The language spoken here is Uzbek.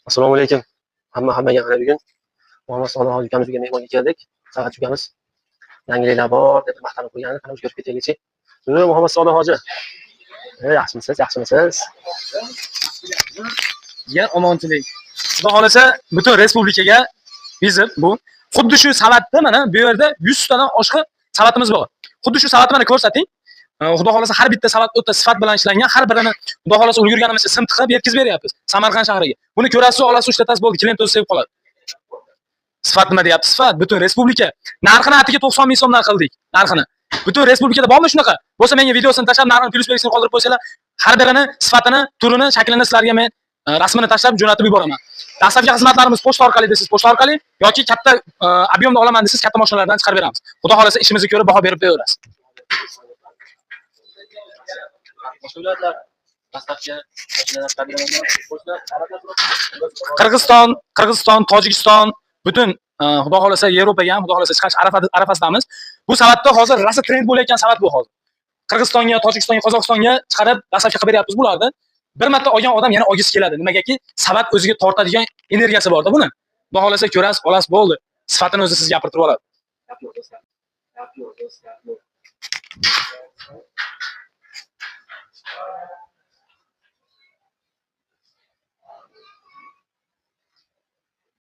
Assalomu alaykum. Hammaga mana bugun Muhammad Sodiq ukamizga mehmonga keldik. Savat ukamiz yangiliklar bor deb maqtanib qo'ygan. Qani ko'rib ketaylikchi. Muhammad Sodiq hoji. Yaxshimisiz? Yaxshimisiz? Ya omonchilik. Xudo xolasa butun respublikaga bizib bu xuddi shu savatda mana bu yerda 100 tadan oshiq savatimiz bor. Xuddi shu savatni mana ko'rsating. Xudo xolasa har bitta savat o'ta sifat bilan ishlangan, har birini xudo xolasa ulgurganimizcha sim tiqib yetkazib beryapmiz Samarqand shahriga. Buni ko'rasiz, olasiz, ishlatasiz bo'ldi, klient o'zi sevib qoladi. Sifat nima deyapti? Sifat butun respublika. Narxini atiga 90 ming so'mdan qildik. Narxini. Butun respublikada bormi shunaqa? Bo'lsa menga videosini tashlab, narxini plyus belgisini qoldirib qo'ysanglar, har birini sifatini, turini, shaklini sizlarga men rasmini tashlab jo'natib yuboraman. Dastlabki xizmatlarimiz pochta orqali desiz, pochta orqali yoki katta ob'yemda olaman desiz, katta mashinalardan chiqarib beramiz. Xudo xolasa ishimizni ko'rib baho berib qo'yaverasiz. Qirg'iziston, Tojikiston, butun xudo xolasa Yevropaga ham, xudo xolasa chiqish arafasidamiz. Bu savatda hozir rasa trend bo'layotgan savat bu hozir. Qirg'izistonga, Tojikistonga, Qozog'istonga chiqarib dastlabki qilib beryapmiz bularni. Bir marta olgan odam yana olgisi keladi. Nimagaki? Savat o'ziga tortadigan energiyasi bor-da buni. Xudo xolasa ko'rasiz, olasiz bo'ldi. Sifatini o'zi sizga gapirtirib oladi.